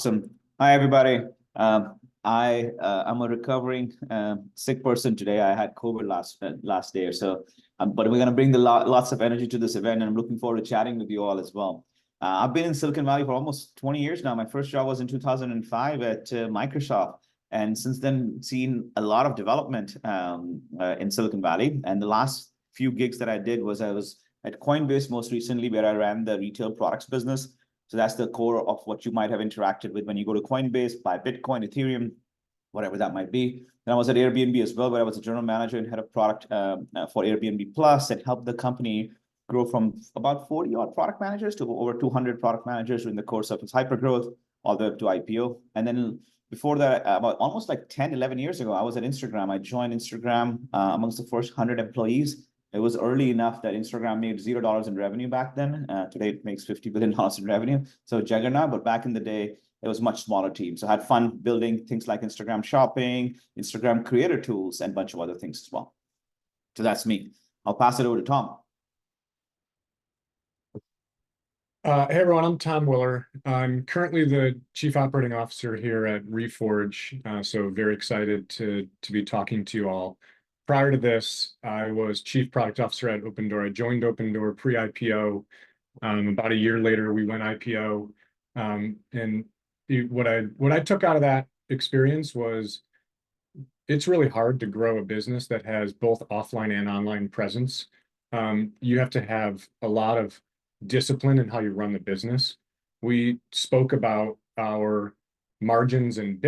Awesome. Hi, everybody. I'm a recovering sick person today. I had COVID last day or so, but we're going to bring lots of energy to this event, and I'm looking forward to chatting with you all as well. I've been in Silicon Valley for almost 20 years now. My first job was in 2005 at Microsoft, and since then seen a lot of development in Silicon Valley. And the last few gigs that I did was I was at Coinbase most recently, where I ran the retail products business. So that's the core of what you might have interacted with when you go to Coinbase, buy Bitcoin, Ethereum, whatever that might be. And I was at Airbnb as well, where I was a general manager and head of product for Airbnb Plus, and helped the company grow from about 40 odd product managers to over 200 product managers during the course of its hypergrowth, all the way up to IPO. And then before that, about almost like 10, 11 years ago, I was at Instagram. I joined Instagram amongst the first 100 employees. It was early enough that Instagram made $0 in revenue back then. Today it makes $50 billion in revenue. So juggernaut, but back in the day, it was a much smaller team. So I had fun building things like Instagram shopping, Instagram creator tools, and a bunch of other things as well. So that's me. I'll pass it over to Tom. Hey everyone, I'm Tom Willer. I'm currently the Chief Operating Officer here at Reforge, so very excited to be talking to you all. Prior to this, I was Chief Product Officer at Opendoor. I joined Opendoor pre-IPO. About a year later, we went IPO. And what I took out of that experience was it's really hard to grow a business that has both offline and online presence. You have to have a lot of discipline in how you run the business. We spoke about our margins and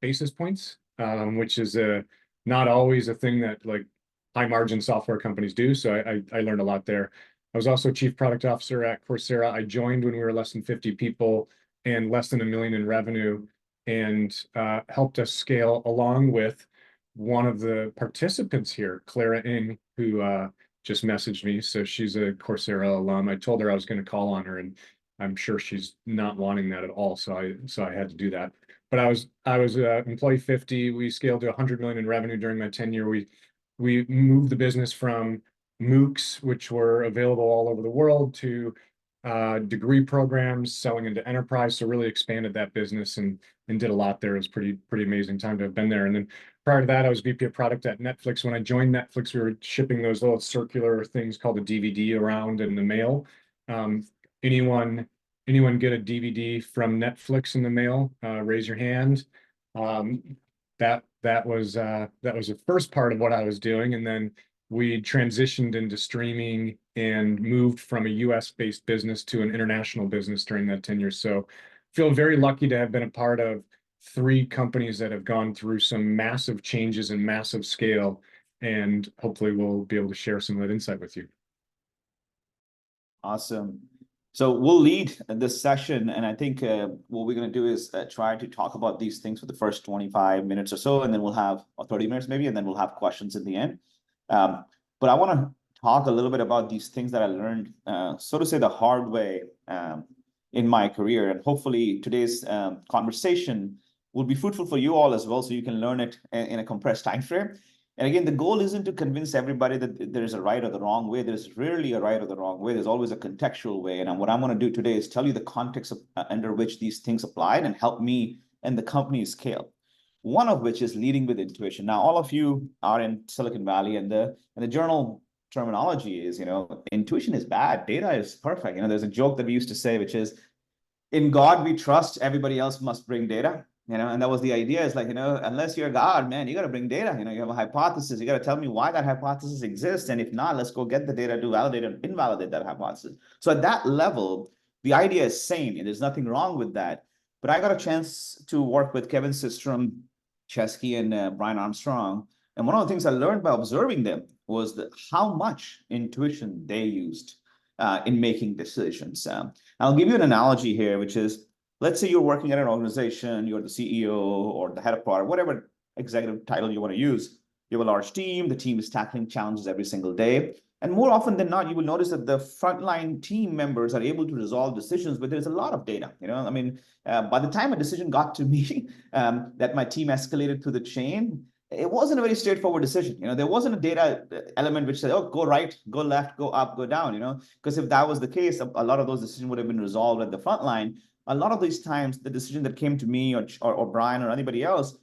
basis points, which is not always a thing that like high margin software companies do. So I learned a lot there. I was also Chief Product Officer at Coursera. I joined when we were less than 50 people and less than $1 million in revenue, and helped us scale along with one of the participants here, Clara Ng, who just messaged me. So she's a Coursera alum. I told her I was going to call on her, and I'm sure she's not wanting that at all. So I had to do that. But I was employee 50. We scaled to 100 million in revenue during my tenure. We moved the business from MOOCs, which were available all over the world, to degree programs, selling into enterprise. So really expanded that business and did a lot there. It was pretty amazing time to have been there. And then prior to that, I was VP of product at Netflix. When I joined Netflix, we were shipping those little circular things called a DVD around in the mail. Anyone get a DVD from Netflix in the mail? Raise your hand. That was the first part of what I was doing, and then we transitioned into streaming and moved from a US-based business to an international business during that tenure. So feel very lucky to have been a part of 3 companies that have gone through some massive changes and massive scale, and hopefully we'll be able to share some of that insight with you. Awesome. So we'll lead this session, and I think what we're going to do is try to talk about these things for the first 25 minutes or so, and then we'll have 30 minutes maybe, and then we'll have questions at the end. But I want to talk a little bit about these things that I learned, so to say, the hard way in my career. And hopefully today's conversation will be fruitful for you all as well, so you can learn it in a compressed time frame. And again, the goal isn't to convince everybody that there is a right or the wrong way. There's rarely a right or the wrong way. There's always a contextual way. And what I'm going to do today is tell you the context under which these things applied and help me and the company scale. One of which is leading with intuition. Now, all of you are in Silicon Valley, and the journal terminology is, intuition is bad, data is perfect. There's a joke that we used to say, which is, in God we trust, everybody else must bring data. And that was the idea, is like, unless you're God, man, you got to bring data. You have a hypothesis. You got to tell me why that hypothesis exists. And if not, let's go get the data to validate and invalidate that hypothesis. So at that level, the idea is sane, and there's nothing wrong with that. But I got a chance to work with Kevin Systrom, Chesky, and Brian Armstrong. And one of the things I learned by observing them was how much intuition they used in making decisions. I'll give you an analogy here, which is, let's say you're working at an organization, you're the CEO or the head of product, whatever executive title you want to use. You have a large team, the team is tackling challenges every single day. And more often than not, you will notice that the frontline team members are able to resolve decisions, but there's a lot of data. By the time a decision got to me, that my team escalated through the chain, it wasn't a very straightforward decision. There wasn't a data element which said, oh, go right, go left, go up, go down, because if that was the case, a lot of those decisions would have been resolved at the front line. a lot of these times, the decision that came to me or Brian or anybody else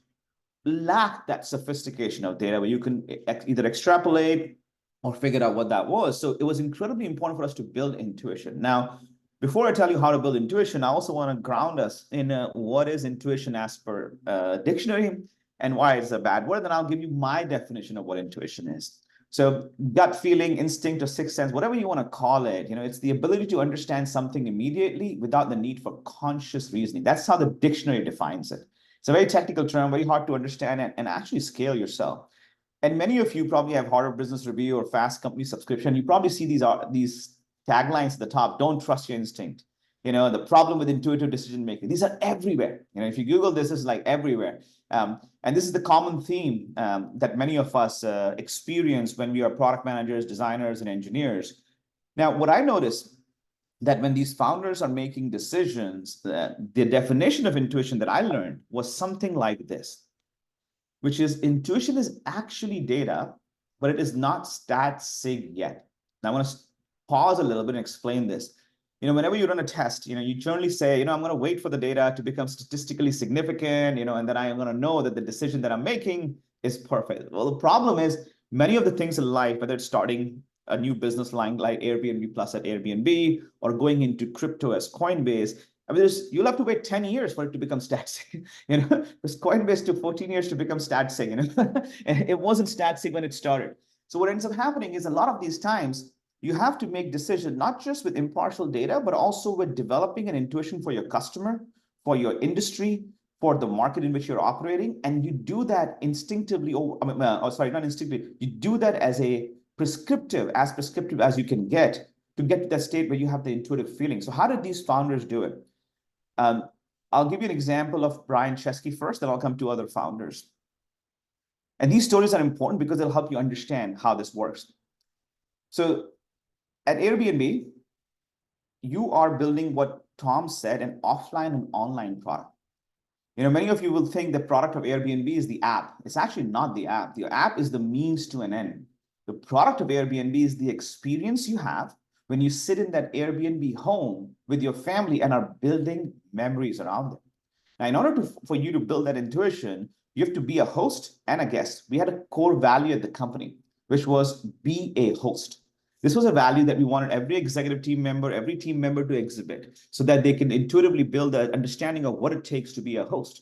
lacked that sophistication of data where you can either extrapolate or figure out what that was. So it was incredibly important for us to build intuition. Now, before I tell you how to build intuition, I also want to ground us in what is intuition as per dictionary and why it's a bad word. Then I'll give you my definition of what intuition is. So gut feeling, instinct, or sixth sense, whatever you want to call it, it's the ability to understand something immediately without the need for conscious reasoning. That's how the dictionary defines it. It's a very technical term, very hard to understand and actually scale yourself. And many of you probably have Harvard Business Review or Fast Company subscription. You probably see these taglines at the top. Don't trust your instinct. The problem with intuitive decision making. These are everywhere. If you Google this, is like everywhere. And this is the common theme that many of us experience when we are product managers, designers, and engineers. Now, what I noticed that when these founders are making decisions, the definition of intuition that I learned was something like this, which is intuition is actually data, but it is not stat sig yet. Now I want to pause a little bit and explain this. Whenever you run a test, you generally say, I'm going to wait for the data to become statistically significant, and then I am going to know that the decision that I'm making is perfect. Well, the problem is many of the things in life, whether it's starting a new business line like Airbnb Plus at Airbnb or going into crypto as Coinbase, you'll have to wait 10 years for it to become stat-sig. Because Coinbase took 14 years to become stat-sig. And it wasn't stat-sig when it started. So what ends up happening is a lot of these times, you have to make decisions, not just with impartial data, but also with developing an intuition for your customer, for your industry, for the market in which you're operating. And you do that instinctively, not instinctively, you do that as prescriptive as you can get to that state where you have the intuitive feeling. So how did these founders do it? I'll give you an example of Brian Chesky first, then I'll come to other founders. And these stories are important because they'll help you understand how this works. So at Airbnb, you are building what Tom said, an offline and online product. Many of you will think the product of Airbnb is the app. It's actually not the app. The app is the means to an end. The product of Airbnb is the experience you have when you sit in that Airbnb home with your family and are building memories around it. Now, in order for you to build that intuition, you have to be a host and a guest. We had a core value at the company, which was be a host. This was a value that we wanted every executive team member, every team member to exhibit so that they can intuitively build an understanding of what it takes to be a host,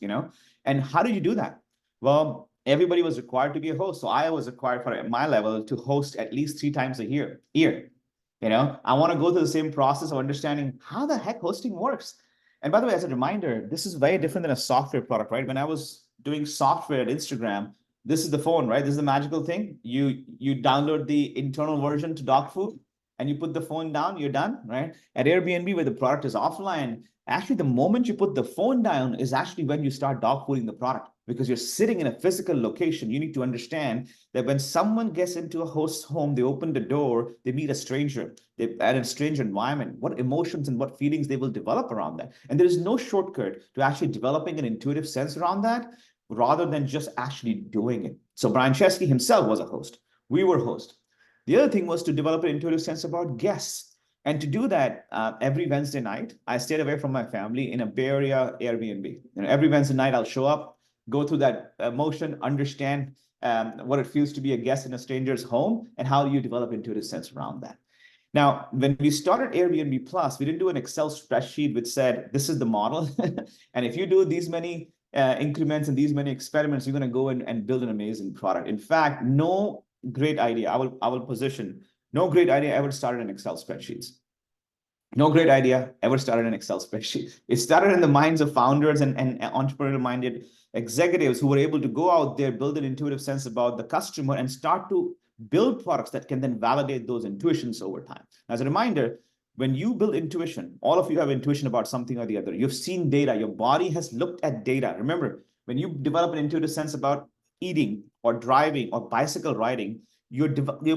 And how did you do that? Well, everybody was required to be a host. So I was required at my level to host at least 3 times a year. I want to go through the same process of understanding how the heck hosting works. And by the way, as a reminder, this is very different than a software product, right? When I was doing software at Instagram, this is the phone, right? This is the magical thing. You download the internal version to dog food and you put the phone down, you're done, right? At Airbnb, where the product is offline, actually the moment you put the phone down is actually when you start dog fooding the product, because you're sitting in a physical location. You need to understand that when someone gets into a host's home, they open the door, they meet a stranger, they're at a strange environment, what emotions and what feelings they will develop around that. And there is no shortcut to actually developing an intuitive sense around that, rather than just actually doing it. So Brian Chesky himself was a host. We were hosts. The other thing was to develop an intuitive sense about guests. And to do that, every Wednesday night, I stayed away from my family in a Bay Area Airbnb. Every Wednesday night, I'll show up, go through that motion, understand what it feels to be a guest in a stranger's home, and how you develop intuitive sense around that. Now, when we started Airbnb Plus, we didn't do an Excel spreadsheet which said, this is the model. And if you do these many increments and these many experiments, you're going to go and build an amazing product. In fact, no great idea, I will position, no great idea ever started in Excel spreadsheets. No great idea ever started in Excel spreadsheet. It started in the minds of founders and entrepreneurial-minded executives who were able to go out there, build an intuitive sense about the customer, and start to build products that can then validate those intuitions over time. As a reminder, when you build intuition, all of you have intuition about something or the other. You've seen data. Your body has looked at data. Remember, when you develop an intuitive sense about eating or driving or bicycle riding, you're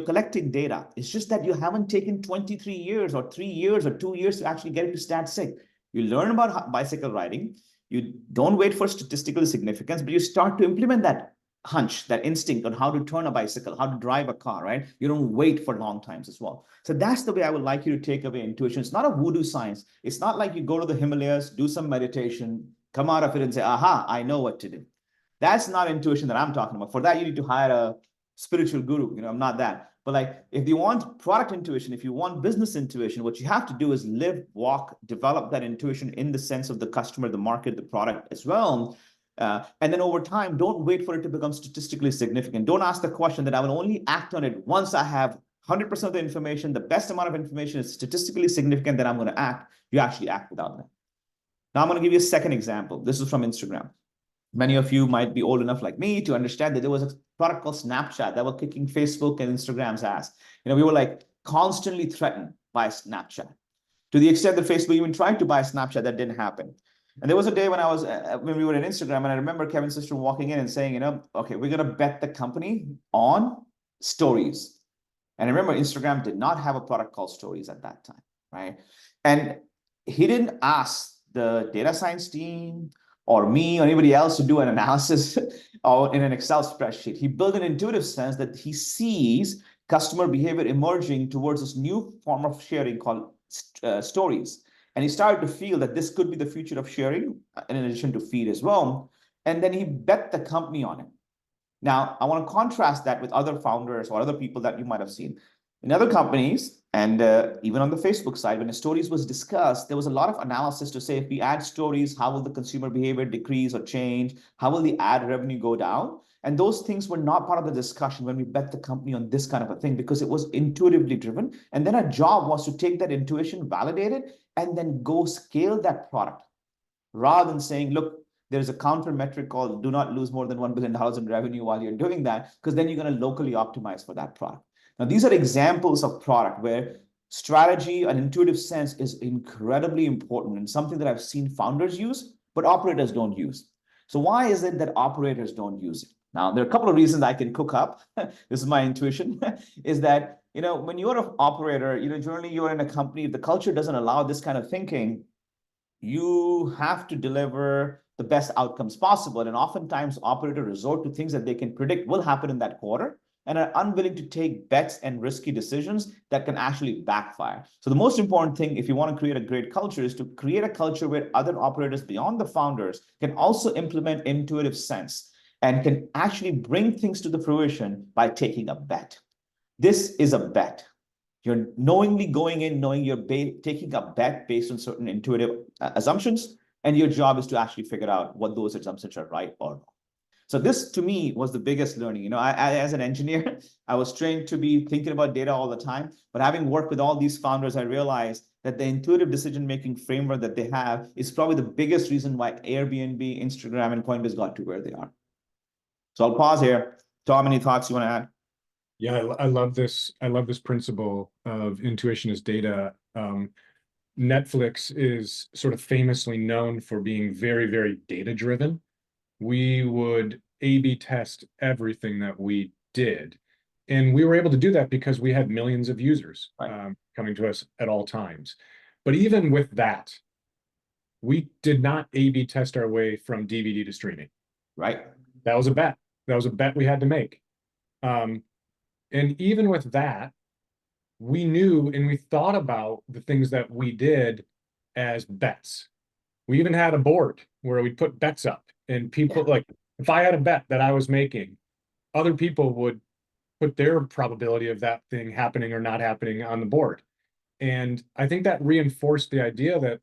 collecting data. It's just that you haven't taken 23 years or 3 years or 2 years to actually get it to stat sig. You learn about bicycle riding. You don't wait for statistical significance, but you start to implement that hunch, that instinct on how to turn a bicycle, how to drive a car, right? You don't wait for long times as well. So that's the way I would like you to take away intuition. It's not a voodoo science. It's not like you go to the Himalayas, do some meditation, come out of it and say, aha, I know what to do. That's not intuition that I'm talking about. For that, you need to hire a spiritual guru. I'm not that. But like, if you want product intuition, if you want business intuition, what you have to do is live, walk, develop that intuition in the sense of the customer, the market, the product as well. And then over time, don't wait for it to become statistically significant. Don't ask the question that I will only act on it once I have 100% of the information, the best amount of information is statistically significant, that I'm going to act. You actually act without that. Now I'm going to give you a second example. This is from Instagram. Many of you might be old enough like me to understand that there was a product called Snapchat that was kicking Facebook and Instagram's ass. We were like constantly threatened by Snapchat, to the extent that Facebook even tried to buy Snapchat. That didn't happen. And there was a day when when we were at Instagram, and I remember Kevin's sister walking in and saying, okay, we're going to bet the company on stories. And I remember Instagram did not have a product called Stories at that time, right? And he didn't ask the data science team or me or anybody else to do an analysis or in an Excel spreadsheet. He built an intuitive sense that he sees customer behavior emerging towards this new form of sharing called stories. And he started to feel that this could be the future of sharing, in addition to feed as well. And then he bet the company on it. Now, I want to contrast that with other founders or other people that you might have seen. In other companies, and even on the Facebook side, when the stories was discussed, there was a lot of analysis to say, if we add stories, how will the consumer behavior decrease or change? How will the ad revenue go down? And those things were not part of the discussion when we bet the company on this kind of a thing, because it was intuitively driven. And then our job was to take that intuition, validate it, and then go scale that product, rather than saying, look, there's a counter metric called do not lose more than $1 billion in revenue while you're doing that, because then you're going to locally optimize for that product. Now, these are examples of product where strategy and intuitive sense is incredibly important and something that I've seen founders use, but operators don't use. So why is it that operators don't use it? Now, there are a couple of reasons I can cook up. This is my intuition, is that, when you're an operator, generally you're in a company, if the culture doesn't allow this kind of thinking, you have to deliver the best outcomes possible. And oftentimes operators resort to things that they can predict will happen in that quarter and are unwilling to take bets and risky decisions that can actually backfire. So the most important thing, if you want to create a great culture, is to create a culture where other operators beyond the founders can also implement intuitive sense and can actually bring things to the fruition by taking a bet. This is a bet. You're knowingly going in, knowing you're taking a bet based on certain intuitive assumptions, and your job is to actually figure out what those assumptions are right or wrong. So this, to me, was the biggest learning. As an engineer, I was trained to be thinking about data all the time, but having worked with all these founders, I realized that the intuitive decision-making framework that they have is probably the biggest reason why Airbnb, Instagram, and Coinbase got to where they are. So I'll pause here. Tom, any thoughts you want to add? Yeah, I love this. I love this principle of intuition as data. Netflix is sort of famously known for being very, very data-driven. We would A/B test everything that we did. And we were able to do that because we had millions of users coming to us at all times. But even with that, we did not A/B test our way from DVD to streaming. Right. That was a bet. That was a bet we had to make. And even with that, we knew and we thought about the things that we did as bets. We even had a board where we put bets up, and people like, if I had a bet that I was making, other people would put their probability of that thing happening or not happening on the board. And I think that reinforced the idea that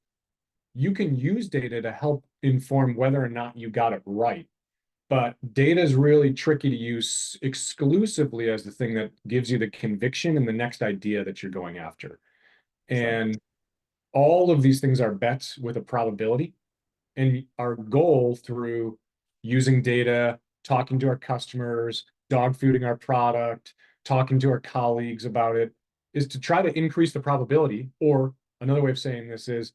you can use data to help inform whether or not you got it right. But data is really tricky to use exclusively as the thing that gives you the conviction and the next idea that you're going after. And all of these things are bets with a probability. And our goal through using data, talking to our customers, dog fooding our product, talking to our colleagues about it, is to try to increase the probability, or another way of saying this is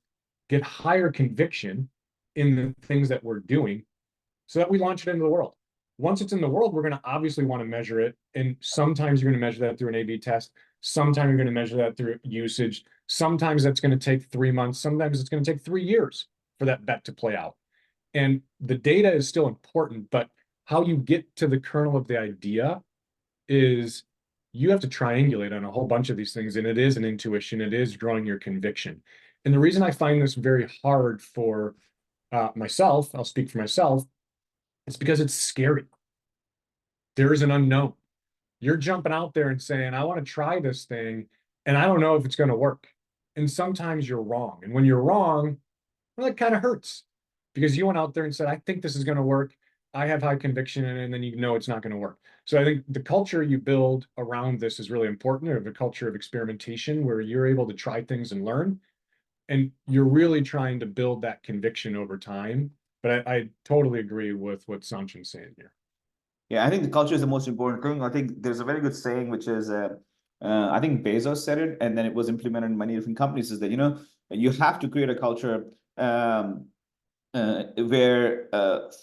get higher conviction in the things that we're doing so that we launch it into the world. Once it's in the world, we're going to obviously want to measure it. And sometimes you're going to measure that through an A/B test. Sometimes you're going to measure that through usage. Sometimes that's going to take 3 months. Sometimes it's going to take 3 years for that bet to play out. And the data is still important, but how you get to the kernel of the idea is you have to triangulate on a whole bunch of these things, and it is an intuition, it is drawing your conviction. And the reason I find this very hard for myself, I'll speak for myself, it's because it's scary. There is an unknown. You're jumping out there and saying, I want to try this thing, and I don't know if it's going to work. And sometimes you're wrong. And when you're wrong, well, it kind of hurts because you went out there and said, I think this is going to work. I have high conviction in it, and then you know it's not going to work. So I think the culture you build around this is really important, of a culture of experimentation where you're able to try things and learn. And you're really trying to build that conviction over time. But I totally agree with what Sanchin's saying here. Yeah, I think the culture is the most important thing. I think there's a very good saying, which is, I think Bezos said it, and then it was implemented in many different companies, is that, you have to create a culture where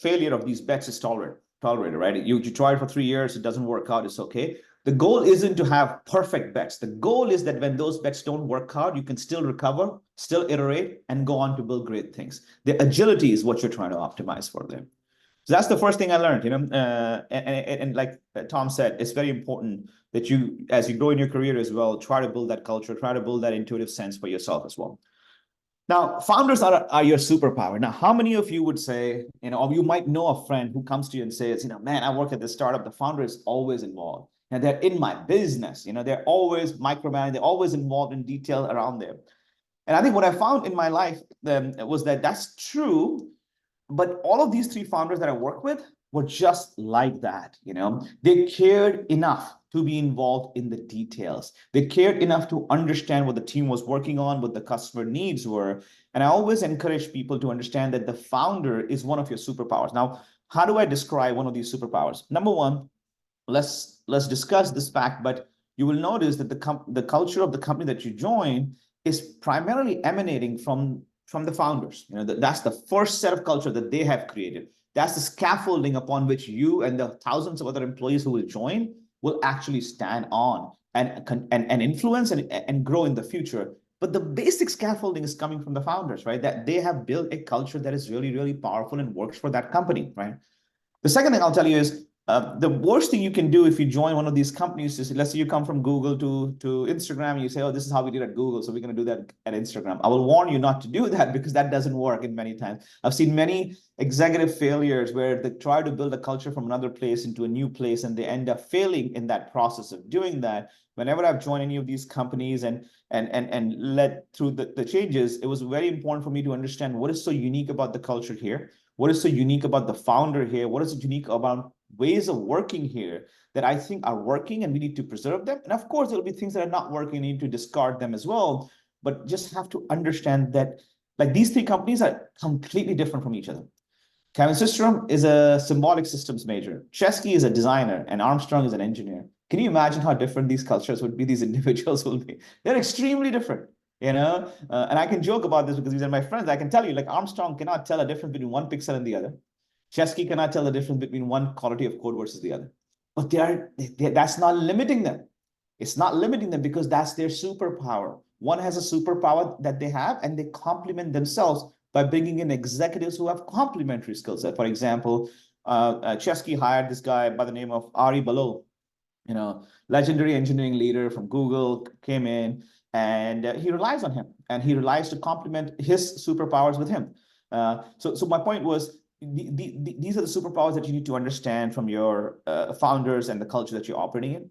failure of these bets is tolerated, right? You try it for 3 years, it doesn't work out, it's okay. The goal isn't to have perfect bets. The goal is that when those bets don't work out, you can still recover, still iterate, and go on to build great things. The agility is what you're trying to optimize for them. So that's the first thing I learned, and like Tom said, it's very important that you, as you grow in your career as well, try to build that culture, try to build that intuitive sense for yourself as well. Now, founders are your superpower. Now, how many of you would say, or you might know a friend who comes to you and says, man, I work at this startup, the founder is always involved, and they're in my business, they're always micromanaging, they're always involved in detail around there. And I think what I found in my life was that that's true. But all of these 3 founders that I work with were just like that, They cared enough to be involved in the details. They cared enough to understand what the team was working on, what the customer needs were. And I always encourage people to understand that the founder is one of your superpowers. Now, how do I describe one of these superpowers? Number one, let's discuss this fact, but you will notice that the culture of the company that you join is primarily emanating from the founders. That's the first set of culture that they have created. That's the scaffolding upon which you and the thousands of other employees who will join will actually stand on and influence and grow in the future. But the basic scaffolding is coming from the founders, right? That they have built a culture that is really, really powerful and works for that company, right? The second thing I'll tell you is the worst thing you can do if you join one of these companies is, let's say you come from Google to Instagram, and you say, oh, this is how we did at Google, so we're going to do that at Instagram. I will warn you not to do that, because that doesn't work in many times. I've seen many executive failures where they try to build a culture from another place into a new place, and they end up failing in that process of doing that. Whenever I've joined any of these companies and led through the changes, it was very important for me to understand what is so unique about the culture here. What is so unique about the founder here? What is unique about ways of working here that I think are working, and we need to preserve them? And of course, there'll be things that are not working, you need to discard them as well. But just have to understand that, like, these 3 companies are completely different from each other. Kevin Systrom is a symbolic systems major. Chesky is a designer, and Armstrong is an engineer. Can you imagine how different these cultures would be? These individuals will be. They're extremely different. And I can joke about this because these are my friends. I can tell you, like, Armstrong cannot tell a difference between one pixel and the other. Chesky cannot tell the difference between one quality of code versus the other. But that's not limiting them. It's not limiting them, because that's their superpower. One has a superpower that they have, and they complement themselves by bringing in executives who have complementary skill set. For example, Chesky hired this guy by the name of Ari Balo, legendary engineering leader from Google, came in, and he relies on him, and he relies to complement his superpowers with him. So my point was, these are the superpowers that you need to understand from your founders and the culture that you're operating in.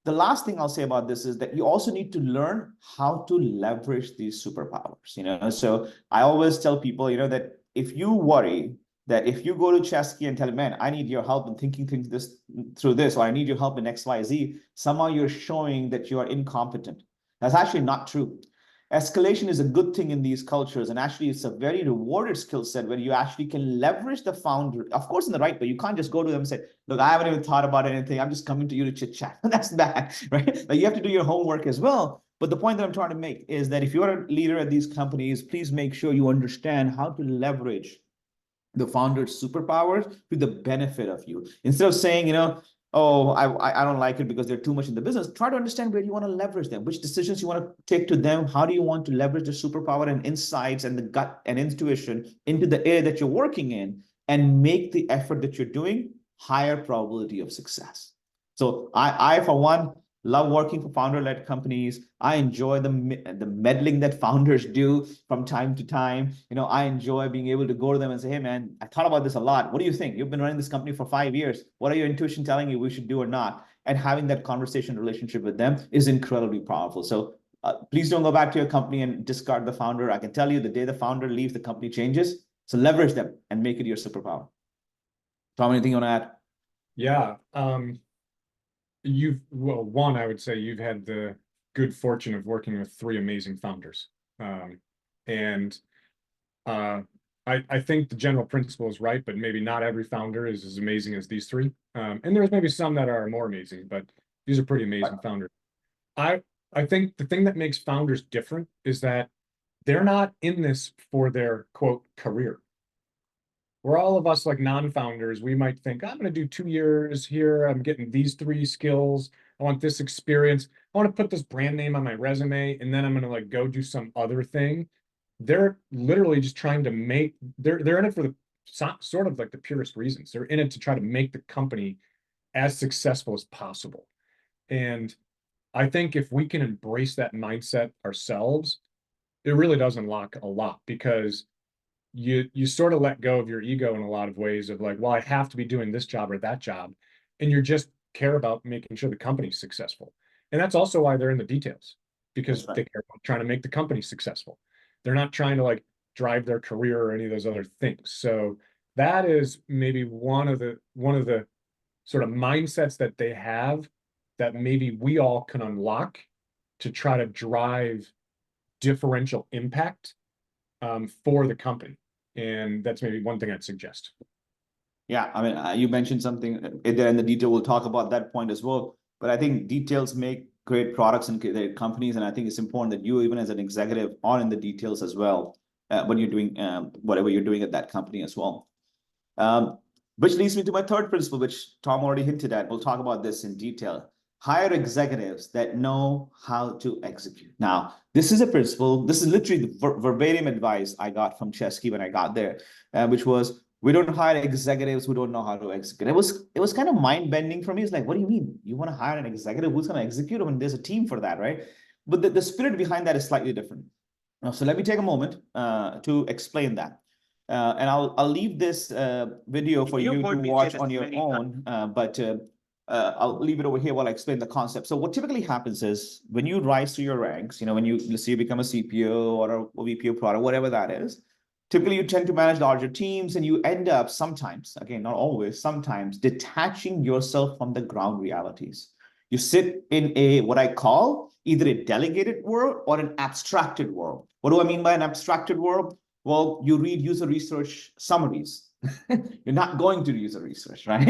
The last thing I'll say about this is that you also need to learn how to leverage these superpowers. So I always tell people, that if you worry that if you go to Chesky and tell him, man, I need your help in thinking through this, or I need your help in X, Y, Z, somehow you're showing that you are incompetent. That's actually not true. Escalation is a good thing in these cultures, and actually it's a very rewarded skill set where you actually can leverage the founder, of course, in the right way. You can't just go to them and say, look, I haven't even thought about anything, I'm just coming to you to chit chat. That's bad, right? Like, you have to do your homework as well. But the point that I'm trying to make is that if you're a leader at these companies, please make sure you understand how to leverage the founder's superpowers to the benefit of you. Instead of saying, oh, I don't like it because they're too much in the business, try to understand where you want to leverage them, which decisions you want to take to them, how do you want to leverage the superpower and insights and the gut and intuition into the area that you're working in, and make the effort that you're doing higher probability of success. So I for one, love working for founder-led companies. I enjoy the meddling that founders do from time to time. I enjoy being able to go to them and say, hey, man, I thought about this a lot. What do you think? You've been running this company for 5 years. What are your intuition telling you we should do or not? And having that conversation relationship with them is incredibly powerful. So please don't go back to your company and discard the founder. I can tell you the day the founder leaves, the company changes. So leverage them and make it your superpower. Tom, anything you want to add? Yeah. One, I would say you've had the good fortune of working with three amazing founders. And I think the general principle is right, but maybe not every founder is as amazing as these three. And there's maybe some that are more amazing, but these are pretty amazing founders. I think the thing that makes founders different is that they're not in this for their quote career. Where all of us like non-founders, we might think, I'm going to do 2 years here. I'm getting these 3 skills. I want this experience. I want to put this brand name on my resume, and then I'm going to like go do some other thing. They're literally just trying to make, they're in it for the sort of like the purest reasons. They're in it to try to make the company as successful as possible. And I think if we can embrace that mindset ourselves, it really does unlock a lot, because you sort of let go of your ego in a lot of ways of like, well, I have to be doing this job or that job. And you just care about making sure the company's successful. And that's also why they're in the details, because they care about trying to make the company successful. They're not trying to like drive their career or any of those other things. So that is maybe one of the sort of mindsets that they have that maybe we all can unlock to try to drive differential impact for the company. And that's maybe one thing I'd suggest. Yeah, I mean, you mentioned something there in the detail. We'll talk about that point as well. But I think details make great products and great companies. And I think it's important that you, even as an executive, are in the details as well when you're doing whatever you're doing at that company as well. Which leads me to my third principle, which Tom already hinted at. We'll talk about this in detail. Hire executives that know how to execute. Now, this is a principle. This is literally the verbatim advice I got from Chesky when I got there, which was, we don't hire executives who don't know how to execute. It was kind of mind-bending for me. It's like, what do you mean? You want to hire an executive who's going to execute? I mean, there's a team for that, right? But the spirit behind that is slightly different. So let me take a moment to explain that. And I'll leave this video for you to watch on your own, but I'll leave it over here while I explain the concept. So what typically happens is when you rise through your ranks, when let's say you become a CPO or a VP of product, whatever that is, typically you tend to manage larger teams, and you end up sometimes, again, not always, sometimes detaching yourself from the ground realities. You sit in what I call either a delegated world or an abstracted world. What do I mean by an abstracted world? Well, you read user research summaries. You're not going to do user research, right?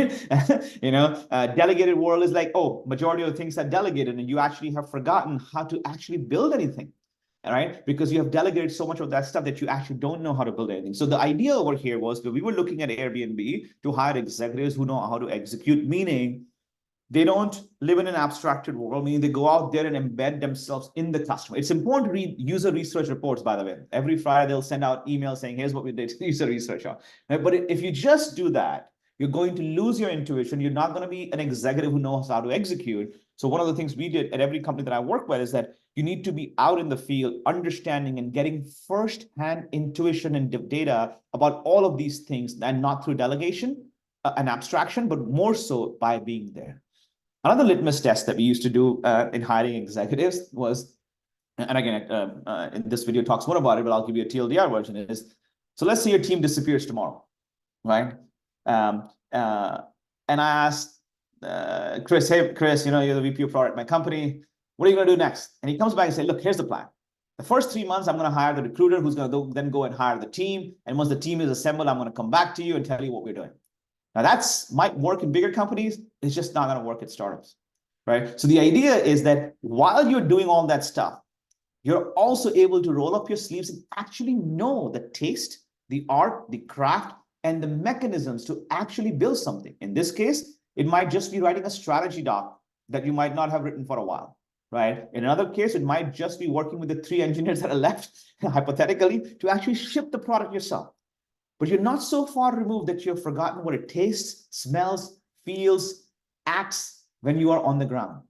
Delegated world is like, oh, majority of the things are delegated, and you actually have forgotten how to actually build anything, right? Because you have delegated so much of that stuff that you actually don't know how to build anything. So the idea over here was that we were looking at Airbnb to hire executives who know how to execute, meaning they don't live in an abstracted world, meaning they go out there and embed themselves in the customer. It's important to read user research reports, by the way. Every Friday, they'll send out emails saying, here's what we did user research on. Right? But if you just do that, you're going to lose your intuition. You're not going to be an executive who knows how to execute. So one of the things we did at every company that I work with is that you need to be out in the field, understanding and getting firsthand intuition and data about all of these things, and not through delegation and abstraction, but more so by being there. Another litmus test that we used to do in hiring executives was, and again, in this video talks more about it, but I'll give you a TLDR version, is, so let's say your team disappears tomorrow, right? And I asked Chris, hey, Chris, you're the VP of product at my company. What are you going to do next? And he comes back and says, look, here's the plan. The first 3 months, I'm going to hire the recruiter who's going to then go and hire the team. And once the team is assembled, I'm going to come back to you and tell you what we're doing. Now, that's might work in bigger companies. It's just not going to work at startups, right? So the idea is that while you're doing all that stuff, you're also able to roll up your sleeves and actually know the taste, the art, the craft, and the mechanisms to actually build something. In this case, it might just be writing a strategy doc that you might not have written for a while, right? In another case, it might just be working with the 3 engineers that are left, hypothetically, to actually ship the product yourself. but you're not so far removed that you've forgotten what it tastes, smells, feels, acts when you are on the ground.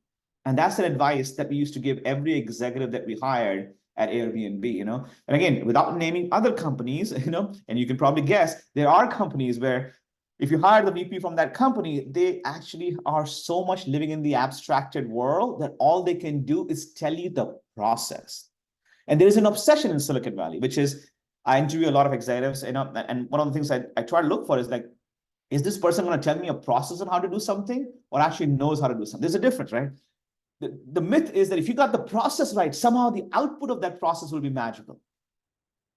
And that's an advice that we used to give every executive that we hired at Airbnb, And again, without naming other companies, and you can probably guess, there are companies where if you hire the VP from that company, they actually are so much living in the abstracted world that all they can do is tell you the process. And there is an obsession in Silicon Valley, which is I interview a lot of executives, and one of the things I try to look for is like, is this person going to tell me a process on how to do something or actually knows how to do something? There's a difference, right? The myth is that if you got the process right, somehow the output of that process will be magical,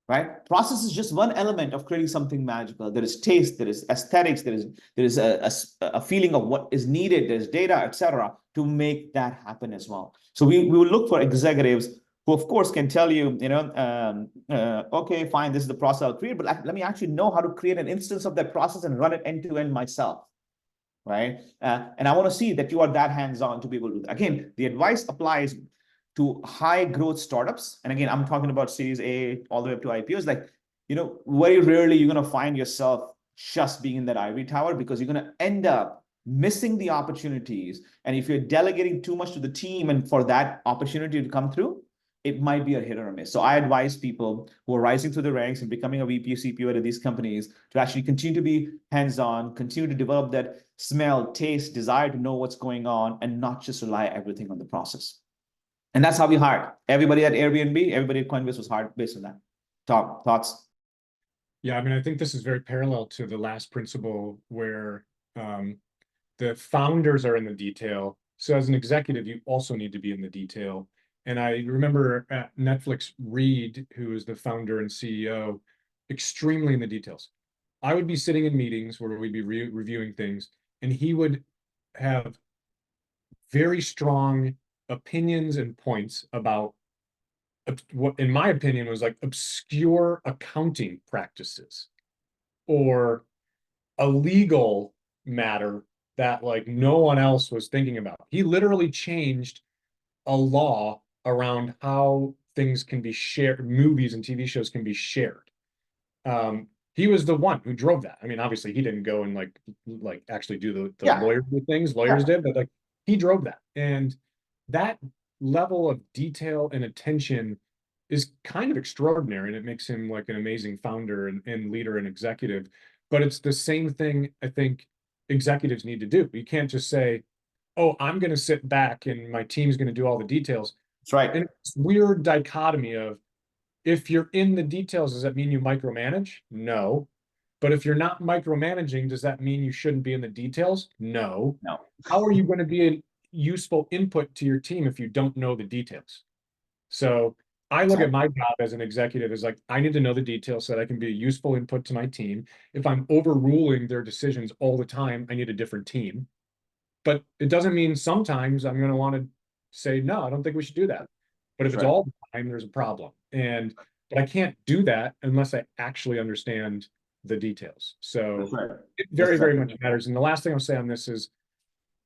right? Process is just one element of creating something magical. There is taste, there is aesthetics, there is a feeling of what is needed, there's data, etc., to make that happen as well. So we will look for executives who, of course, can tell you, okay, fine, this is the process I'll create, but let me actually know how to create an instance of that process and run it end to end myself. Right. And I want to see that you are that hands-on to be able to do that. Again, the advice applies to high growth startups. And again, I'm talking about Series A all the way up to IPOs. Like, very rarely you're going to find yourself just being in that ivory tower because you're going to end up missing the opportunities. And if you're delegating too much to the team and for that opportunity to come through, it might be a hit or a miss. So I advise people who are rising through the ranks and becoming a VP, CPO at these companies to actually continue to be hands-on, continue to develop that smell, taste, desire to know what's going on, and not just rely everything on the process. And that's how we hired. Everybody at Airbnb, everybody at Coinbase was hired based on that. Tom, thoughts? Yeah, I mean, I think this is very parallel to the last principle where the founders are in the detail. So as an executive, you also need to be in the detail. And I remember at Netflix, Reed, who is the founder and CEO, extremely in the details. I would be sitting in meetings where we'd be reviewing things, and he would have very strong opinions and points about what, in my opinion, was like obscure accounting practices or a legal matter that like no one else was thinking about. He literally changed a law around how things can be shared, movies and TV shows can be shared. He was the one who drove that. I mean, obviously he didn't go and like actually do the Yeah. lawyer things, lawyers did, but like he drove that. And that level of detail and attention is kind of extraordinary, and it makes him like an amazing founder and leader and executive. But it's the same thing I think executives need to do. You can't just say, oh, I'm going to sit back and my team's going to do all the details. That's right. And it's weird dichotomy of, if you're in the details, does that mean you micromanage? No. But if you're not micromanaging, does that mean you shouldn't be in the details? No. No. How are you going to be a useful input to your team if you don't know the details? So I look at my job as an executive as like, I need to know the details so that I can be a useful input to my team. If I'm overruling their decisions all the time, I need a different team. But it doesn't mean sometimes I'm going to want to say, no, I don't think we should do that. But if it's all the time, there's a problem. But I can't do that unless I actually understand the details. So it very, very much matters. And the last thing I'll say on this is,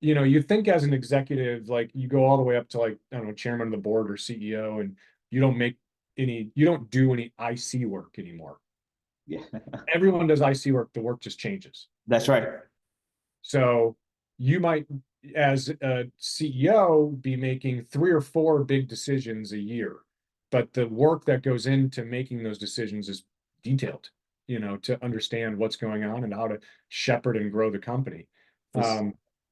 you think as an executive, like you go all the way up to like, I don't know, chairman of the board or CEO, and you don't do any IC work anymore. Yeah. Everyone does IC work. The work just changes. That's right. So you might, as a CEO, be making 3 or 4 big decisions a year, but the work that goes into making those decisions is detailed, to understand what's going on and how to shepherd and grow the company.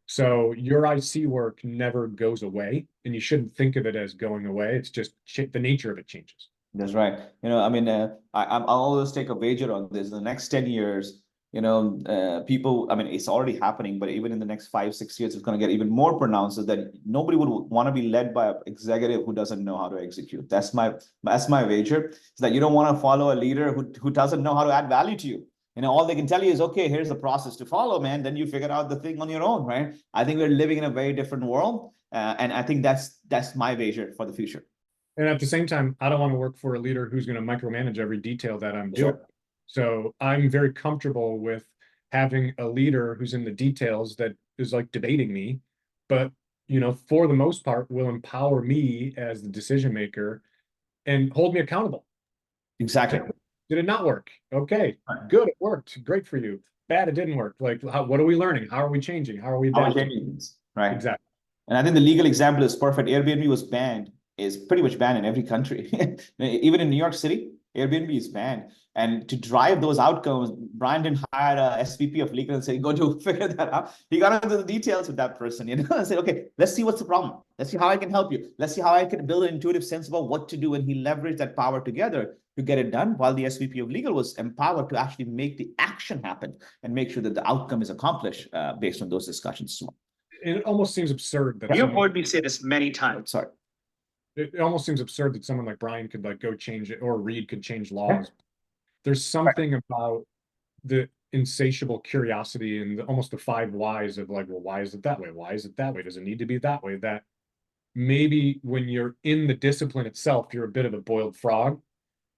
So your IC work never goes away, and you shouldn't think of it as going away. It's just the nature of it changes. That's right. I mean, I'll always take a wager on this. In the next 10 years, people, I mean, it's already happening, but even in the next 5, 6 years, it's going to get even more pronounced that nobody would want to be led by an executive who doesn't know how to execute. That's my wager. It's that you don't want to follow a leader who doesn't know how to add value to you. All they can tell you is, okay, here's the process to follow, man. Then you figure out the thing on your own, right? I think we're living in a very different world. And I think that's my wager for the future. And at the same time, I don't want to work for a leader who's going to micromanage every detail that I'm doing. So I'm very comfortable with having a leader who's in the details that is like debating me, but for the most part, will empower me as the decision maker and hold me accountable. Exactly. Did it not work? Okay, Right. good, it worked. Great for you. Bad, it didn't work. Like, what are we learning? How are we changing? How are we How we adapting? changing things, right? Exactly. And I think the legal example is perfect. Airbnb was banned, is pretty much banned in every country. Even in New York City, Airbnb is banned. And to drive those outcomes, Brian didn't hire a SVP of legal and say, go to figure that out. He got into the details with that person, and said, okay, let's see what's the problem. Let's see how I can help you. Let's see how I can build an intuitive sense about what to do. And he leveraged that power together to get it done, while the SVP of legal was empowered to actually make the action happen and make sure that the outcome is accomplished based on those discussions as well. It almost seems absurd that You've someone, heard me say this many times. Sorry. it almost seems absurd that someone like Brian could like go change it, or Reed could change Yeah. laws. There's something about the insatiable curiosity and almost the five whys of like, well, why is it that way? Why is it that way? Does it need to be that way? That maybe when you're in the discipline itself, you're a bit of a boiled frog.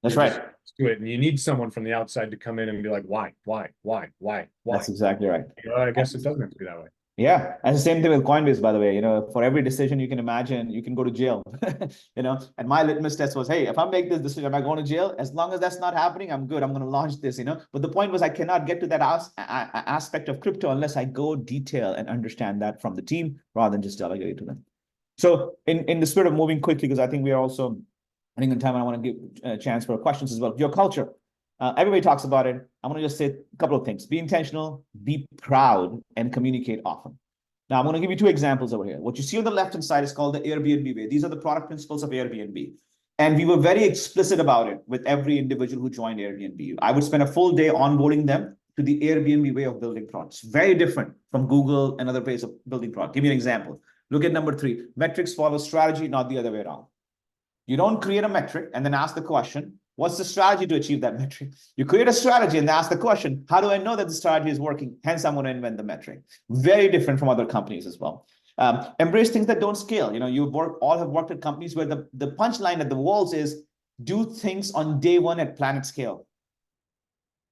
That's You're right. just to it, and you need someone from the outside to come in and be like, why? That's exactly right. I guess it doesn't have to be that way. Yeah. And the same thing with Coinbase, by the way. For every decision you can imagine, you can go to jail. And my litmus test was, hey, if I make this decision, am I going to jail? As long as that's not happening, I'm good. I'm going to launch this, But the point was, I cannot get to that aspect of crypto unless I go detail and understand that from the team rather than just delegate it to them. So in the spirit of moving quickly, because I think we are also running in time, and I want to give a chance for questions as well. Your culture. Everybody talks about it. I'm going to just say a couple of things. Be intentional, be proud, and communicate often. Now, I'm going to give you two examples over here. What you see on the left-hand side is called the Airbnb Way. These are the product principles of Airbnb. And we were very explicit about it with every individual who joined Airbnb. I would spend a full day onboarding them to the Airbnb way of building products. Very different from Google and other ways of building products. Give me an example. Look at number 3. Metrics follow strategy, not the other way around. You don't create a metric and then ask the question, what's the strategy to achieve that metric? You create a strategy and ask the question, how do I know that the strategy is working? Hence, I'm going to invent the metric. Very different from other companies as well. Embrace things that don't scale. All have worked at companies where the punchline at the walls is do things on day one at planet scale.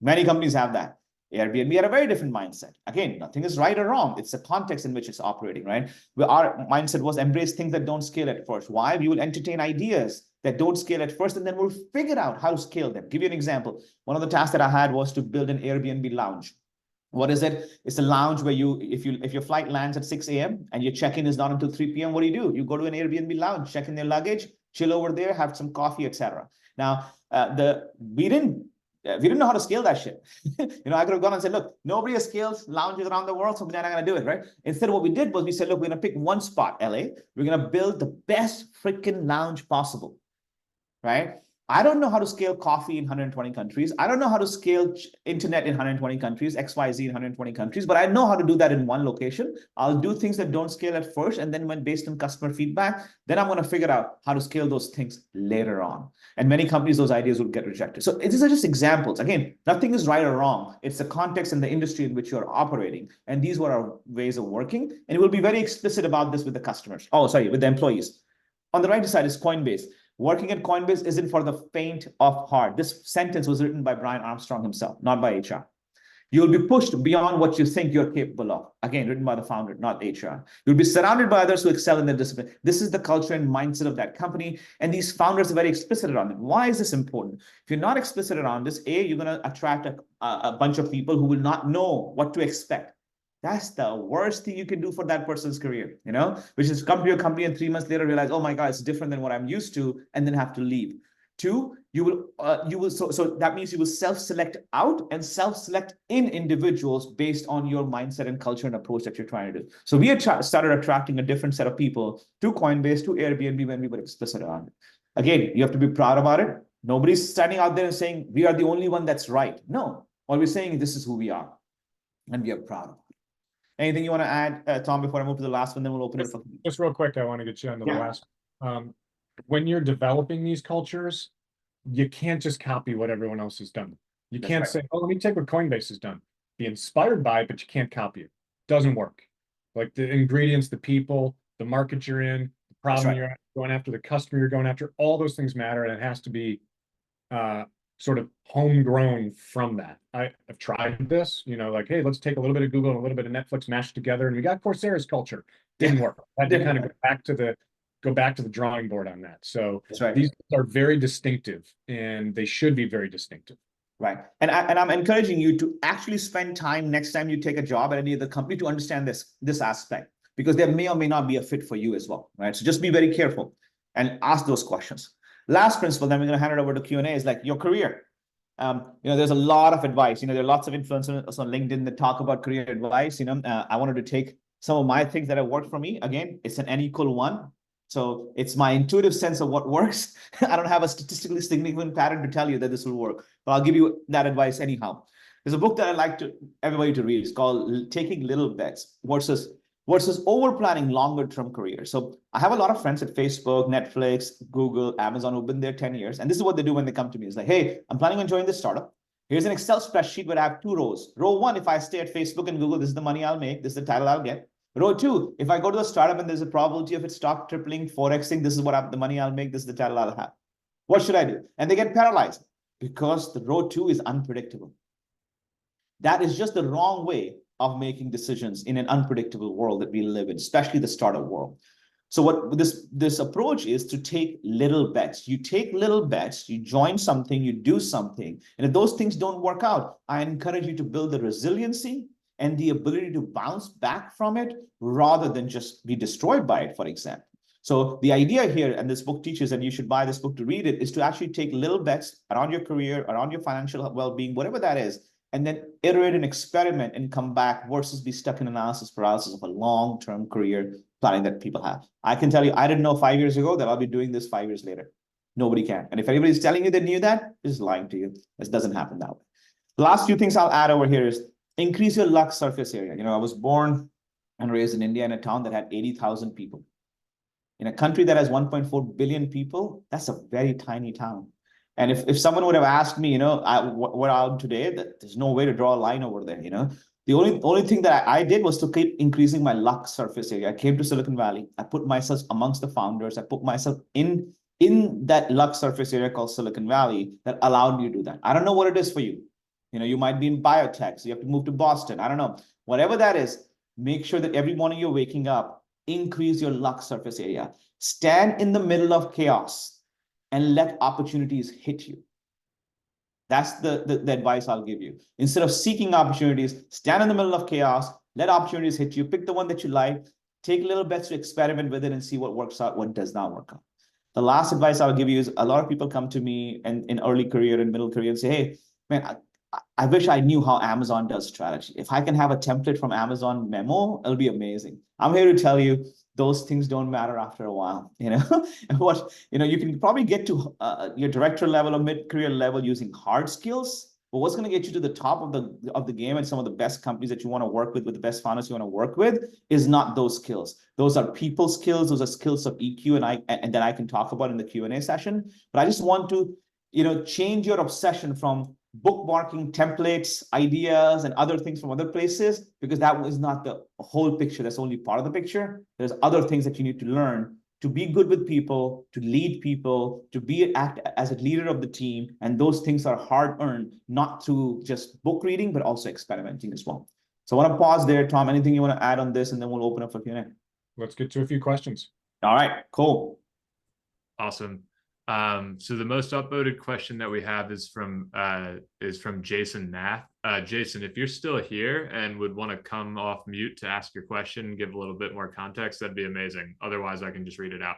Many companies have that. Airbnb had a very different mindset. Again, nothing is right or wrong. It's the context in which it's operating, right? Our mindset was embrace things that don't scale at first. Why? We will entertain ideas that don't scale at first, and then we'll figure out how to scale them. Give you an example. One of the tasks that I had was to build an Airbnb lounge. What is it? It's a lounge where if your flight lands at 6 a.m. and your check-in is not until 3 p.m., what do? You go to an Airbnb lounge, check in their luggage, chill over there, have some coffee, etc. Now, we didn't know how to scale that shit. I could have gone and said, look, nobody has scaled lounges around the world, so we're not going to do it, right? Instead, what we did was we said, look, we're going to pick one spot, LA. We're going to build the best freaking lounge possible, right? I don't know how to scale coffee in 120 countries. I don't know how to scale internet in 120 countries, XYZ in 120 countries, but I know how to do that in one location. I'll do things that don't scale at first. And then when based on customer feedback, then I'm going to figure out how to scale those things later on. And many companies, those ideas will get rejected. So these are just examples. Again, nothing is right or wrong. It's the context and the industry in which you're operating. And these were our ways of working. And we'll be very explicit about this with the customers. With the employees. On the right side is Coinbase. Working at Coinbase isn't for the faint of heart. This sentence was written by Brian Armstrong himself, not by HR. You'll be pushed beyond what you think you're capable of. Again, written by the founder, not HR. You'll be surrounded by others who excel in their discipline. This is the culture and mindset of that company. And these founders are very explicit around it. Why is this important? If you're not explicit around this, you're going to attract a bunch of people who will not know what to expect. That's the worst thing you can do for that person's career, which is come to your company and 3 months later realize, oh my God, it's different than what I'm used to, and then have to leave. 2, so that means you will self-select out and self-select in individuals based on your mindset and culture and approach that you're trying to do. So we had started attracting a different set of people to Coinbase, to Airbnb when we were explicit around it. Again, you have to be proud about it. Nobody's standing out there and saying, we are the only one that's right. No, all we're saying is this is who we are, and we are proud of it. Anything you want to add, Tom, before I move to the last one, then we'll open it for just real quick. I want to get you onto the last. When you're developing these cultures, you can't just copy what everyone else has done. You can't say, oh, let me take what Coinbase has done. Be inspired by it, but you can't copy it. Doesn't work. Like the ingredients, the people, the market you're in, the problem you're going after, the customer you're going after, all those things matter, and it has to be sort of homegrown from that. I've tried this, like, hey, let's take a little bit of Google and a little bit of Netflix, mash it together, and we got Coursera's culture. Didn't work. I had to kind of go back to the drawing board on that. So these are very distinctive, and they should be very distinctive. Right. And I'm encouraging you to actually spend time next time you take a job at any other company to understand this aspect, because there may or may not be a fit for you as well. Right. So just be very careful and ask those questions. Last principle, then we're going to hand it over to Q&A, is like your career. There's a lot of advice. There are lots of influencers on LinkedIn that talk about career advice. I wanted to take some of my things that have worked for me. Again, it's an N equal 1. So it's my intuitive sense of what works. I don't have a statistically significant pattern to tell you that this will work, but I'll give you that advice anyhow. There's a book that I like everybody to read. It's called Taking Little Bets versus over planning longer term careers. So I have a lot of friends at Facebook, Netflix, Google, Amazon who've been there 10 years. And this is what they do when they come to me. It's like, hey, I'm planning on joining this startup. Here's an Excel spreadsheet where I have 2 rows. Row 1, if I stay at Facebook and Google, this is the money I'll make. This is the title I'll get. Row 2, if I go to the startup and there's a probability of its stock tripling, 4xing, this is the money I'll make. This is the title I'll have. What should I do? And they get paralyzed because the row 2 is unpredictable. That is just the wrong way of making decisions in an unpredictable world that we live in, especially the startup world. So what this approach is to take little bets. You take little bets, you join something, you do something. And if those things don't work out, I encourage you to build the resiliency and the ability to bounce back from it rather than just be destroyed by it, for example. So the idea here, and this book teaches, and you should buy this book to read it, is to actually take little bets around your career, around your financial well-being, whatever that is, and then iterate and experiment and come back versus be stuck in analysis paralysis of a long-term career planning that people have. I can tell you, I didn't know 5 years ago that I'll be doing this 5 years later. Nobody can. And if anybody's telling you they knew that, they're just lying to you. This doesn't happen that way. The last few things I'll add over here is increase your luck surface area. I was born and raised in India in a town that had 80,000 people. In a country that has 1.4 billion people, that's a very tiny town. And if someone would have asked me, what I'm today, there's no way to draw a line over there, The only thing that I did was to keep increasing my luck surface area. I came to Silicon Valley. I put myself amongst the founders. I put myself in that luck surface area called Silicon Valley that allowed me to do that. I don't know what it is for you. You might be in biotech, so you have to move to Boston. I don't know. Whatever that is, make sure that every morning you're waking up, increase your luck surface area. Stand in the middle of chaos and let opportunities hit you. That's the advice I'll give you. Instead of seeking opportunities, stand in the middle of chaos, let opportunities hit you, pick the one that you like, take little bets to experiment with it and see what works out, what does not work out. The last advice I'll give you is a lot of people come to me and in early career and middle career and say, hey, man, I wish I knew how Amazon does strategy. If I can have a template from Amazon Memo, it'll be amazing. I'm here to tell you, those things don't matter after a while, and you can probably get to your director level or mid-career level using hard skills, but what's going to get you to the top of the game and some of the best companies that you want to work with the best founders you want to work with is not those skills. Those are people skills. Those are skills of EQ and that I can talk about in the Q&A session. But I just want to, change your obsession from bookmarking templates, ideas, and other things from other places, because that is not the whole picture. That's only part of the picture. There's other things that you need to learn to be good with people, to lead people, to act as a leader of the team. And those things are hard-earned, not through just book reading, but also experimenting as well. So I want to pause there. Tom, anything you want to add on this, and then we'll open up for Q&A. Let's get to a few questions. All right, cool. Awesome. So the most upvoted question that we have is from Jason Nath. Jason, if you're still here and would want to come off mute to ask your question and give a little bit more context, that'd be amazing. Otherwise, I can just read it out.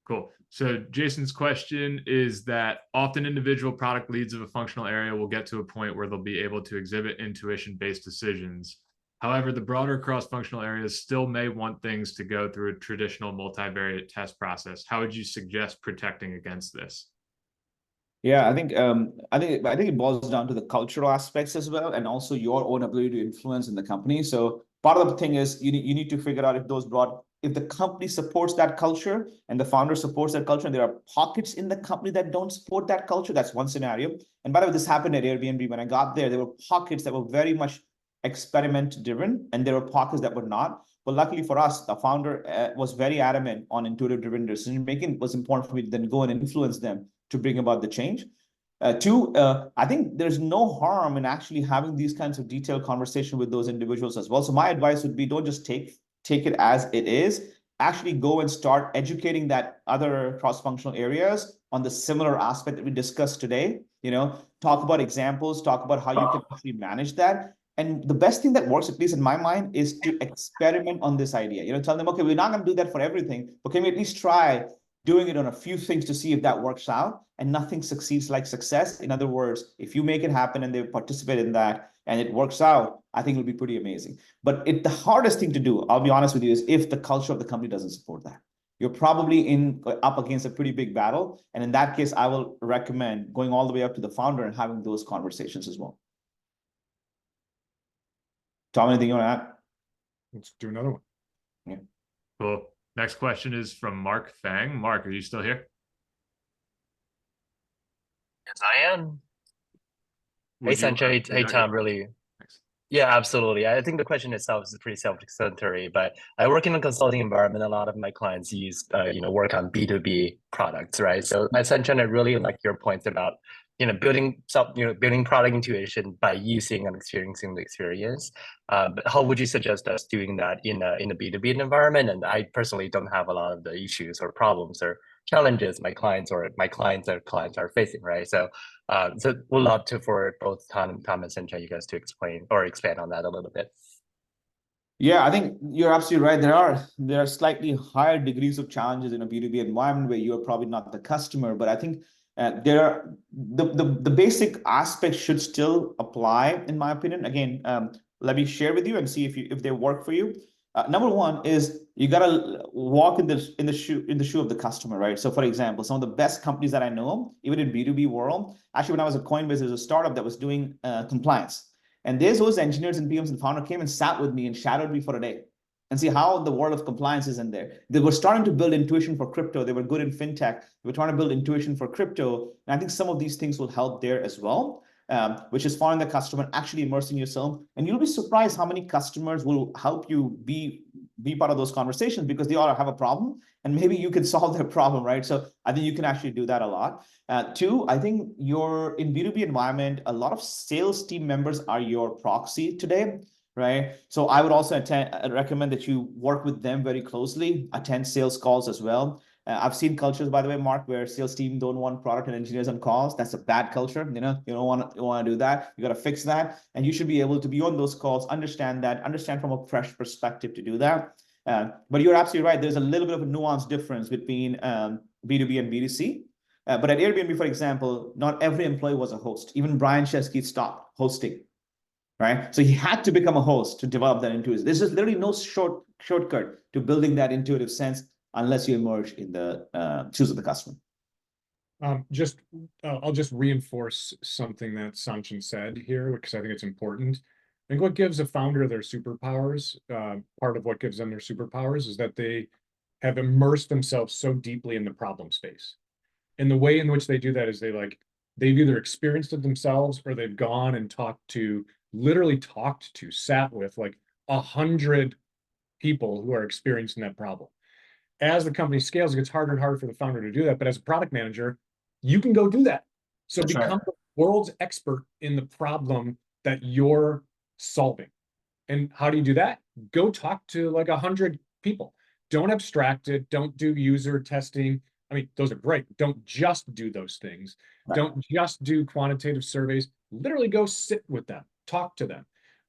Cool. So Jason's question is that often individual product leads of a functional area will get to a point where they'll be able to exhibit intuition-based decisions. However, the broader cross-functional areas still may want things to go through a traditional multivariate test process. How would you suggest protecting against this? Yeah, I think it boils down to the cultural aspects as well, and also your own ability to influence in the company. So part of the thing is you need to figure out if the company supports that culture and the founder supports that culture, and there are pockets in the company that don't support that culture. That's one scenario. And by the way, this happened at Airbnb. When I got there were pockets that were very much experiment driven, and there were pockets that were not. But luckily for us, the founder was very adamant on intuitive driven decision making. It was important for me to then go and influence them to bring about the change. Two, I think there's no harm in actually having these kinds of detailed conversation with those individuals as well. So my advice would be, don't just take it as it is. actually go and start educating that other cross-functional areas on the similar aspect that we discussed today. Talk about examples, talk about how you can actually manage that. And the best thing that works, at least in my mind, is to experiment on this idea. Tell them, okay, we're not going to do that for everything, but can we at least try doing it on a few things to see if that works out? And nothing succeeds like success. In other words, if you make it happen and they participate in that and it works out, I think it'll be pretty amazing. But the hardest thing to do, I'll be honest with you, is if the culture of the company doesn't support that. You're probably up against a pretty big battle. And in that case, I will recommend going all the way up to the founder and having those conversations as well. Tom, anything you want to add? Let's do another one. Yeah. Cool. Next question is from Mark Fang. Mark, are you still here? Yes, I am. Hey, Would you, Sanjay. Hey, Tom. Really. Thanks. Yeah, absolutely. I think the question itself is pretty self-explanatory, but I work in a consulting environment. A lot of my clients use, work on B2B products, right? So essentially, I really like your points about, building product intuition by using and experiencing the experience. But how would you suggest us doing that in a B2B environment? And I personally don't have a lot of the issues or problems or challenges my clients or clients are facing, right? So we'd love for both Tom and Sanjay, you guys to explain or expand on that a little bit. Yeah, I think you're absolutely right. There are slightly higher degrees of challenges in a B2B environment where you're probably not the customer, but I think the basic aspects should still apply, in my opinion. Again, let me share with you and see if they work for you. Number one is you gotta walk in the shoe of the customer, right? So, for example, some of the best companies that I know, even in B2B world, actually, when I was at Coinbase, there was a startup that was doing compliance, and those engineers and PMs and founder came and sat with me and shadowed me for a day and see how the world of compliance is in there. They were starting to build intuition for crypto. They were good in fintech. They were trying to build intuition for crypto. And I think some of these things will help there as well, which is following the customer, actually immersing yourself. And you'll be surprised how many customers will help you be part of those conversations because they all have a problem and maybe you can solve their problem, right? So I think you can actually do that a lot. Two, I think you're in B2B environment, a lot of sales team members are your proxy today, right? So I would also recommend that you work with them very closely, attend sales calls as well. I've seen cultures, by the way, Mark, where sales team don't want product and engineers on calls. That's a bad culture. You don't want to do that. You got to fix that. And you should be able to be on those calls, understand from a fresh perspective to do that. But you're absolutely right. There's a little bit of a nuanced difference between B2B and B2C. But at Airbnb, for example, not every employee was a host. Even Brian Chesky stopped hosting, right? So he had to become a host to develop that intuitive. There's just literally no shortcut to building that intuitive sense unless you emerge in the shoes of the customer. I'll just reinforce something that Sanchin said here, because I think it's important. I think what gives a founder their superpowers, part of what gives them their superpowers is that they have immersed themselves so deeply in the problem space. And the way in which they do that is they've either experienced it themselves or they've gone and sat with like 100 people who are experiencing that problem. As the company scales, it gets harder and harder for the founder to do that. But as a product manager, you can go do that. So That's become the world's expert in the problem that you're solving. And how do you do that? Go talk to like 100 people. Don't abstract it. Don't do user testing. I mean, those are great. Don't just do those things. Right. Don't just do quantitative surveys. Literally go sit with them, talk to them,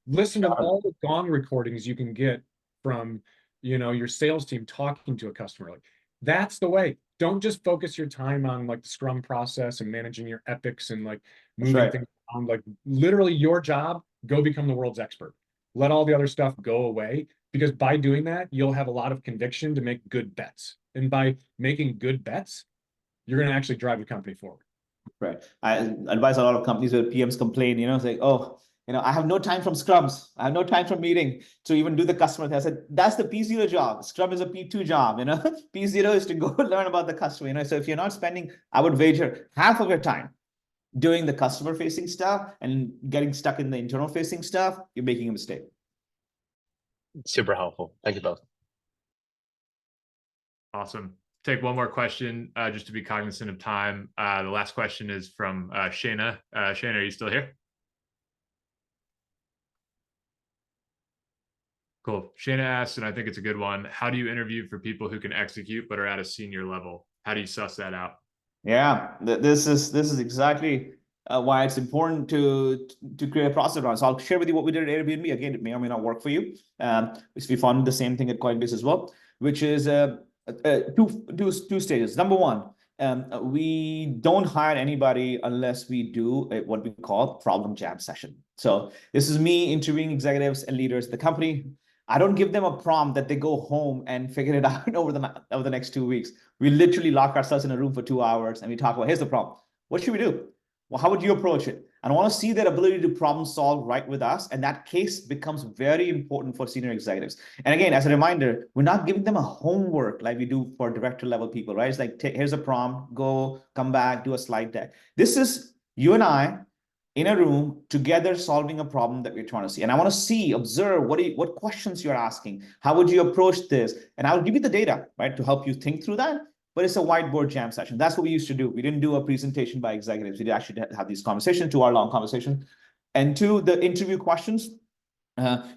listen to all the gong recordings you can get from your sales team talking to a customer. Like, that's the way. Don't just focus your time on like the Scrum process and managing your epics and like moving things around. Like literally your job, go become the world's expert. Let all the other stuff go away, because by doing that, you'll have a lot of conviction to make good bets. And by making good bets, you're going to actually drive the company forward. Right. I advise a lot of companies where PMs complain, it's like, oh, I have no time from scrums. I have no time from meeting to even do the customer thing. I said, that's the P0 job. Scrum is a P2 job, P0 is to go learn about the customer, So if you're not spending, I would wager half of your time doing the customer facing stuff and getting stuck in the internal facing stuff, you're making a mistake. Super helpful. Thank you both. Awesome. Take one more question, just to be cognizant of time. The last question is from Shayna. Shayna, are you still here? Cool. Shayna asked, and I think it's a good one. How do you interview for people who can execute but are at a senior level? How do you suss that out? Yeah, this is exactly why it's important to create a process around. So I'll share with you what we did at Airbnb. Again, it may or may not work for you. Which we found the same thing at Coinbase as well, which is two stages. Number one, we don't hire anybody unless we do what we call problem jam session. So this is me interviewing executives and leaders of the company. I don't give them a prompt that they go home and figure it out over the next 2 weeks. We literally lock ourselves in a room for 2 hours and we talk about, here's the problem. What should we do? Well, how would you approach it? And I want to see their ability to problem solve right with us. And that case becomes very important for senior executives. And again, as a reminder, we're not giving them a homework like we do for director level people, right? It's like, here's a prompt, go, come back, do a slide deck. This is you and I in a room together solving a problem that we're trying to see. And I want to see, observe what questions you're asking. How would you approach this? And I'll give you the data, right, to help you think through that. But it's a whiteboard jam session. That's what we used to do. We didn't do a presentation by executives. We did actually have these conversations, 2 hour-long conversation. And to the interview questions,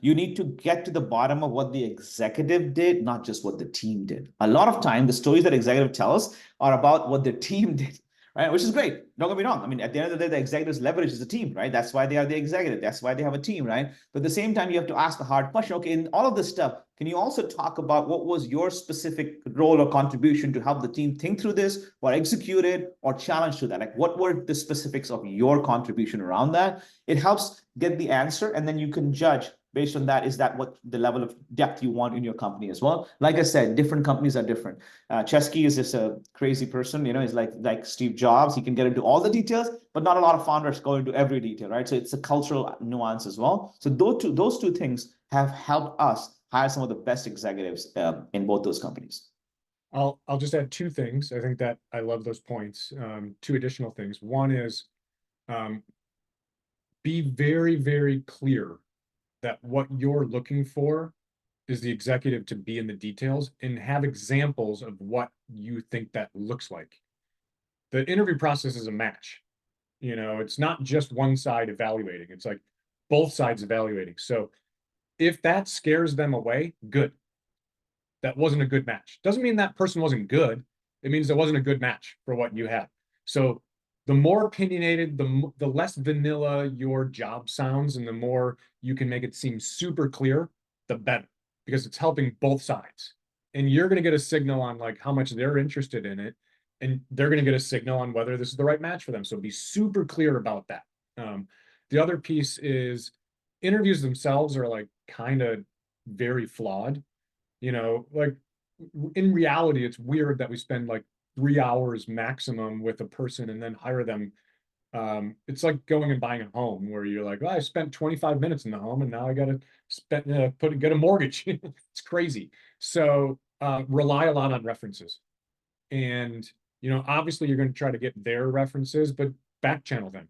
you need to get to the bottom of what the executive did, not just what the team did. A lot of time, the stories that executive tells are about what the team did, right? Which is great. Don't get me wrong. I mean, at the end of the day, the executives leverage is the team, right? That's why they are the executive. That's why they have a team, right? But at the same time, you have to ask the hard question. Okay, in all of this stuff, can you also talk about what was your specific role or contribution to help the team think through this, or execute it, or challenge to that? Like, what were the specifics of your contribution around that? It helps get the answer, and then you can judge based on that, is that what the level of depth you want in your company as well? Like I said, different companies are different. Chesky is just a crazy person, you know, he's like Steve Jobs. He can get into all the details, but not a lot of founders go into every detail, right? So it's a cultural nuance as well. So those two things have helped us hire some of the best executives in both those companies. I'll just add two things. I think that I love those points. Two additional things. One is be very, very clear that what you're looking for is the executive to be in the details, and have examples of what you think that looks like. The interview process is a match. You know, it's not just one side evaluating. It's like both sides evaluating. So if that scares them away, good. That wasn't a good match. Doesn't mean that person wasn't good. It means it wasn't a good match for what you had. So the more opinionated, the less vanilla your job sounds, and the more you can make it seem super clear, the better, because it's helping both sides. And you're going to get a signal on like how much they're interested in it, and they're going to get a signal on whether this is the right match for them. So be super clear about that. The other piece is interviews themselves are like kind of very flawed. You know, like in reality, it's weird that we spend like 3 hours maximum with a person and then hire them. It's like going and buying a home where you're like, oh, I spent 25 minutes in the home and now I got to get a mortgage. It's crazy. So rely a lot on references. And, you know, obviously you're going to try to get their references, but back channel them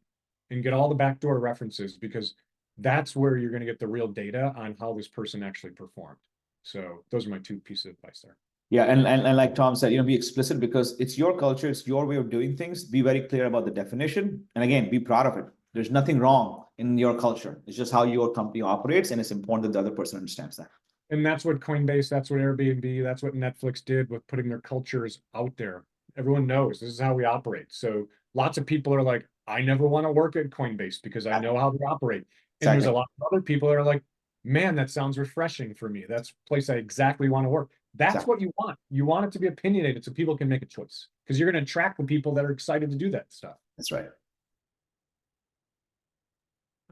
and get all the backdoor references, because that's where you're going to get the real data on how this person actually performed. So those are my two pieces of advice there. Yeah, and like Tom said, you know, be explicit, because it's your culture, it's your way of doing things. Be very clear about the definition, and again, be proud of it. There's nothing wrong in your culture. It's just how your company operates, and it's important that the other person understands that. And that's what Coinbase, that's what Airbnb, that's what Netflix did with putting their cultures out there. Everyone knows this is how we operate. So lots of people are like, I never want to work at Coinbase because I know how they operate. And there's a lot of other people that are like, man, that sounds refreshing for me. That's a place I exactly want to work. That's what you want. You want it to be opinionated so people can make a choice, because you're going to attract the people that are excited to do that stuff. That's right.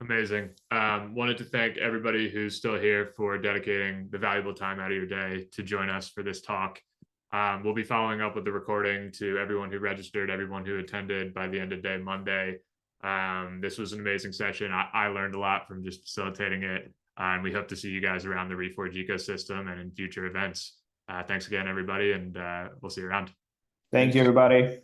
Amazing. Wanted to thank everybody who's still here for dedicating the valuable time out of your day to join us for this talk. We'll be following up with the recording to everyone who registered, everyone who attended by the end of day Monday. This was an amazing session. I learned a lot from just facilitating it. And we hope to see you guys around the Reforge ecosystem and in future events. Thanks again, everybody, and we'll see you around. Thank you, everybody.